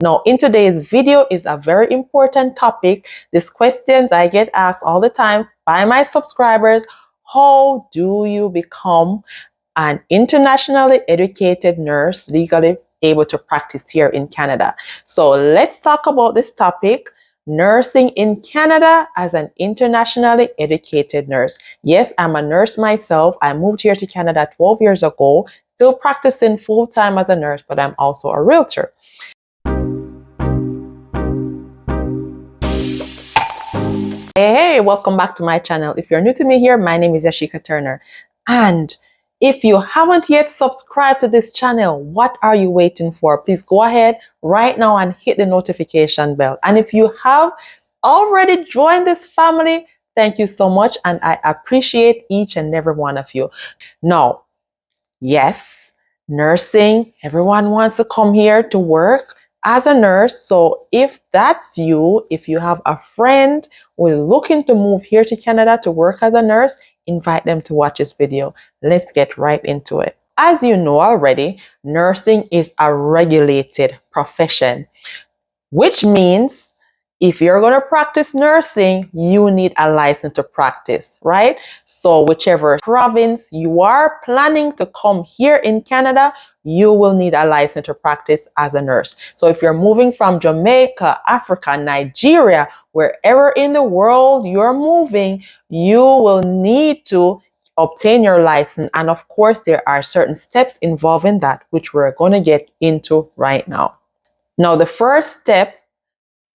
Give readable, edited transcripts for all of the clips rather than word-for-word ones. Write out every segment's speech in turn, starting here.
Now, in today's video is a very important topic. These questions I get asked all the time by my subscribers. How do you become an internationally educated nurse legally able to practice here in Canada? So let's talk about this topic. Nursing in Canada as an internationally educated nurse. Yes, I'm a nurse myself. I moved here to Canada 12 years ago, still practicing full-time as a nurse, but I'm also a realtor. Hey, welcome back to my channel. If you're new to me here, my name is Yashika Turner. And if you haven't yet subscribed to this channel, what are you waiting for? Please go ahead right now and hit the notification bell. And if you have already joined this family, thank you so much. And I appreciate each and every one of you. Now, yes, nursing, everyone wants to come here to work as a nurse. So if that's you, if you have a friend who is looking to move here to Canada to work as a nurse, invite them to watch this video. Let's get right into it. As you know already, nursing is a regulated profession, which means if you're going to practice nursing, you need a license to practice, right? So whichever province you are planning to come here in Canada, you will need a license to practice as a nurse. So if you're moving from Jamaica, Africa, Nigeria, wherever in the world you're moving, you will need to obtain your license. And of course, there are certain steps involved in that, which we're going to get into right now. Now, the first step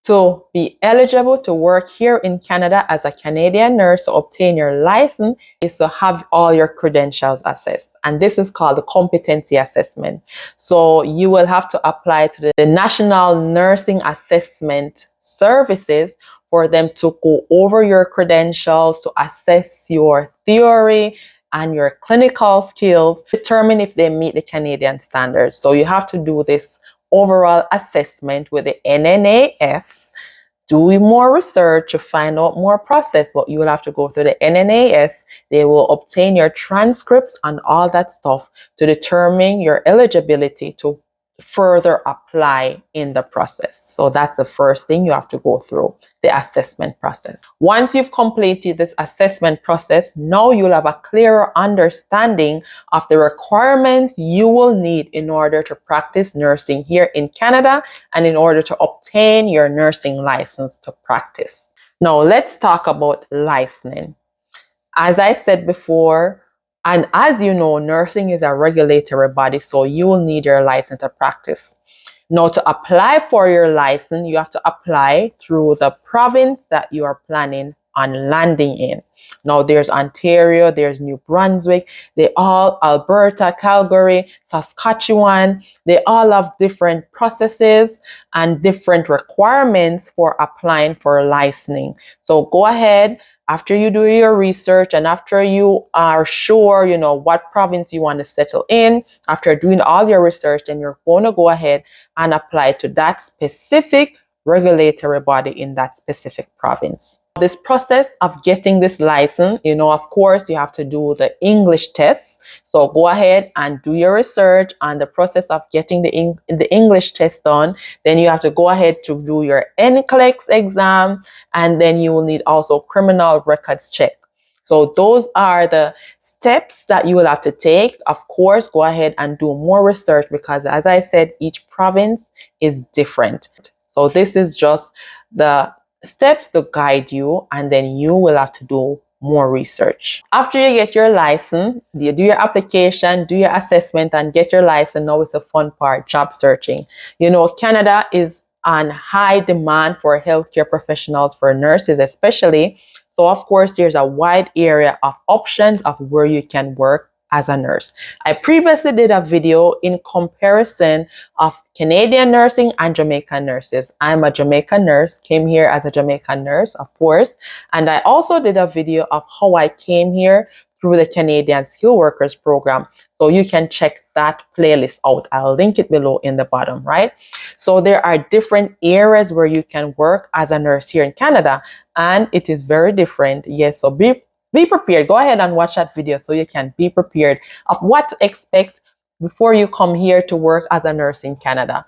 to be eligible to work here in Canada as a Canadian nurse to obtain your license is to have all your credentials assessed. And this is called the Competency Assessment. So you will have to apply to the National Nursing Assessment Services for them to go over your credentials, to assess your theory and your clinical skills, determine if they meet the Canadian standards. So you have to do this overall assessment with the NNAS. Do more research to find out more process, but you will have to go through the NNAS. They will obtain your transcripts and all that stuff to determine your eligibility to further apply in the process. So that's the first thing you have to go through, the assessment process. Once you've completed this assessment process, now you'll have a clearer understanding of the requirements you will need in order to practice nursing here in Canada and in order to obtain your nursing license to practice. Now let's talk about licensing. As I said before, and as you know, nursing is a regulatory body, so you will need your license to practice. Now, to apply for your license, you have to apply through the province that you are planning on landing in. Now, there's Ontario, there's New Brunswick, Alberta, Calgary, Saskatchewan, they all have different processes and different requirements for applying for licensing. So go ahead. After you do your research and after you are sure, what province you want to settle in, after doing all your research, then you're going to go ahead and apply to that specific regulatory body in that specific province. This process of getting this license, of course, you have to do the English test. So go ahead and do your research on the process of getting the English test done. Then you have to go ahead to do your NCLEX exam, and then you will need also criminal records check. So those are the steps that you will have to take. Of course, go ahead and do more research because, as I said, each province is different. So this is just the steps to guide you, and then you will have to do more research. After you get your license, you do your application, do your assessment, and get your license. Now it's a fun part, job searching. Canada is on high demand for healthcare professionals, for nurses especially. So of course, there's a wide area of options of where you can work as a nurse. I previously did a video in comparison of Canadian nursing and Jamaican nurses. I'm a Jamaican nurse, came here as a Jamaican nurse, of course. And I also did a video of how I came here through the Canadian Skilled Workers Program. So you can check that playlist out. I'll link it below in the bottom, right? So there are different areas where you can work as a nurse here in Canada, and it is very different. Yes, so be prepared. Go ahead and watch that video so you can be prepared of what to expect before you come here to work as a nurse in Canada.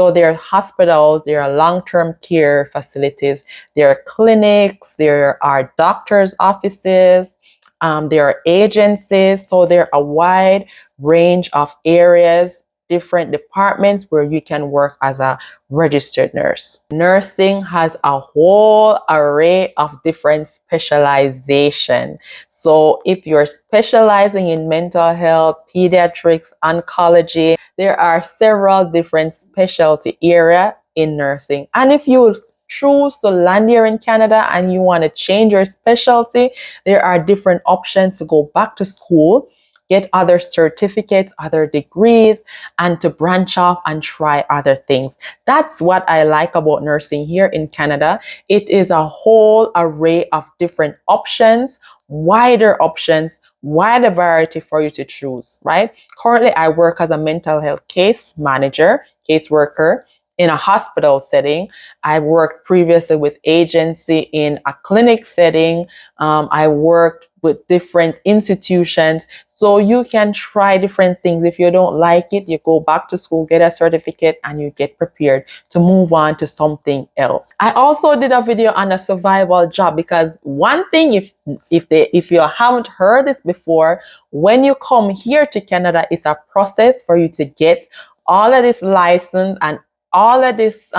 So there are hospitals, there are long-term care facilities, there are clinics, there are doctors' offices, there are agencies. So there are a wide range of areas, different departments where you can work as a registered nurse. Nursing has a whole array of different specialization. So if you're specializing in mental health, pediatrics, oncology, there are several different specialty area in nursing. And if you choose to land here in Canada and you want to change your specialty, there are different options to go back to school, get other certificates, other degrees, and to branch off and try other things. That's what I like about nursing here in Canada. It is a whole array of different options, wider options, wider variety for you to choose, right? Currently, I work as a mental health case manager, case worker in a hospital setting. I worked previously with agency in a clinic setting. I worked with different institutions. So you can try different things. If you don't like it, you go back to school, get a certificate, and you get prepared to move on to something else. I also did a video on a survival job, because one thing, if you haven't heard this before, when you come here to Canada, it's a process for you to get all of this license and all of this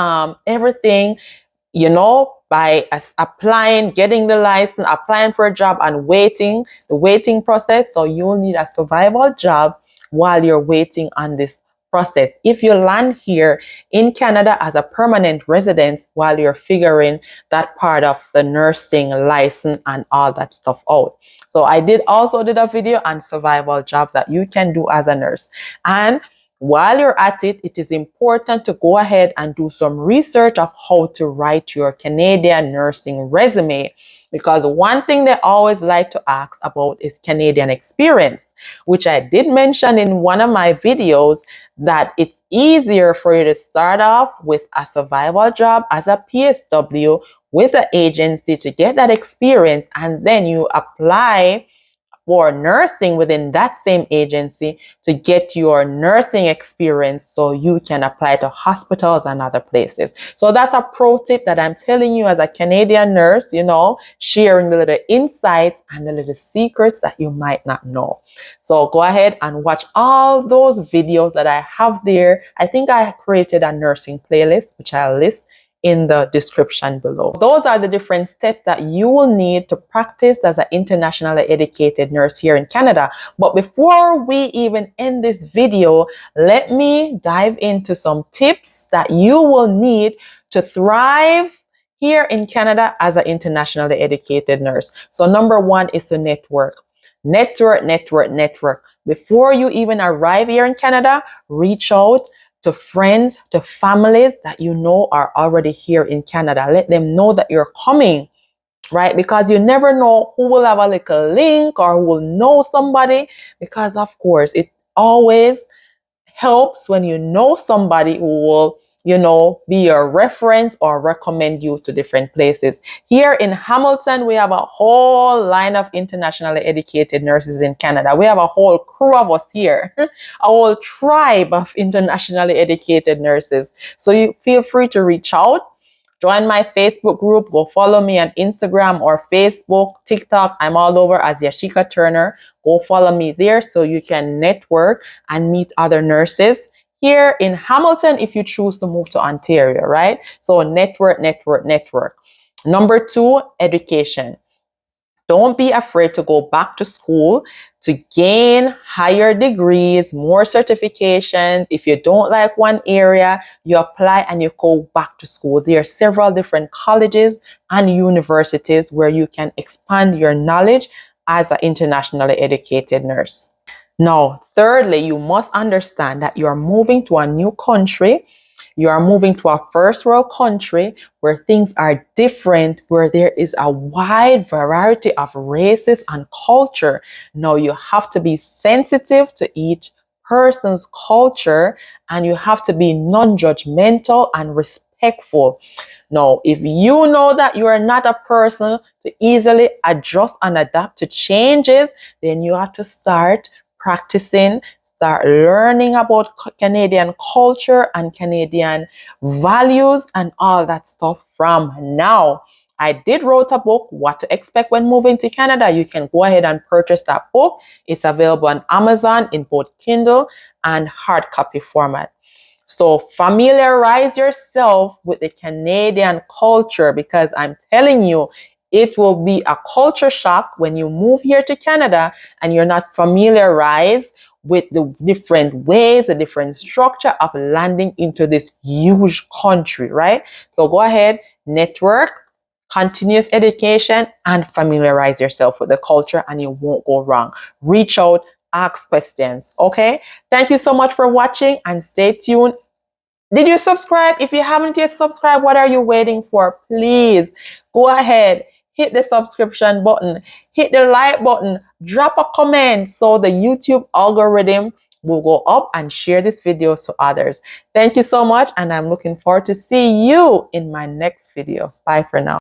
everything, by applying, getting the license, applying for a job, and the waiting process. So you'll need a survival job while you're waiting on this process. If you land here in Canada as a permanent resident while you're figuring that part of the nursing license and all that stuff out. So I also did a video on survival jobs that you can do as a nurse. And while you're at it, it is important to go ahead and do some research of how to write your Canadian nursing resume, because one thing they always like to ask about is Canadian experience, which I did mention in one of my videos, that it's easier for you to start off with a survival job as a PSW with an agency to get that experience, and then you apply for nursing within that same agency to get your nursing experience so you can apply to hospitals and other places. So that's a pro tip that I'm telling you as a Canadian nurse, sharing the little insights and the little secrets that you might not know. So go ahead and watch all those videos that I have there. I think I created a nursing playlist, which I'll list in the description below. Those are the different steps that you will need to practice as an internationally educated nurse here in Canada. But before we even end this video, let me dive into some tips that you will need to thrive here in Canada as an internationally educated nurse. So number one is to network. Network, network, network. Before you even arrive here in Canada, reach out to friends, to families that you know are already here in Canada. Let them know that you're coming, right? Because you never know who will have a little link or who will know somebody. Because of course, it always helps when you know somebody who will, be your reference or recommend you to different places. Here in Hamilton, we have a whole line of internationally educated nurses in Canada. We have a whole crew of us here, a whole tribe of internationally educated nurses. So you feel free to reach out. Join my Facebook group. Go follow me on Instagram or Facebook, TikTok. I'm all over as Yashika Turner. Go follow me there so you can network and meet other nurses here in Hamilton if you choose to move to Ontario, right? So network, network, network. Number two, education. Don't be afraid to go back to school to gain higher degrees, more certifications. If you don't like one area, you apply and you go back to school. There are several different colleges and universities where you can expand your knowledge as an internationally educated nurse. Now, thirdly, you must understand that you are moving to a new country. You are moving to a first world country where things are different, where there is a wide variety of races and culture. Now, you have to be sensitive to each person's culture, and you have to be non-judgmental and respectful. Now, if you know that you are not a person to easily adjust and adapt to changes, then you have to start practicing, start learning about Canadian culture and Canadian values and all that stuff from now. I did wrote a book, What to Expect When Moving to Canada. You can go ahead and purchase that book. It's available on Amazon in both Kindle and hard copy format. So familiarize yourself with the Canadian culture, because I'm telling you, it will be a culture shock when you move here to Canada and you're not familiarized with the different ways, the different structure of landing into this huge country, right? So go ahead, network, continuous education, and familiarize yourself with the culture, and you won't go wrong. Reach out, ask questions, okay? Thank you so much for watching, and stay tuned. Did you subscribe? If you haven't yet subscribed, what are you waiting for? Please go ahead, hit the subscription button, hit the like button, drop a comment so the YouTube algorithm will go up and share this video to others. Thank you so much, and I'm looking forward to see you in my next video. Bye for now.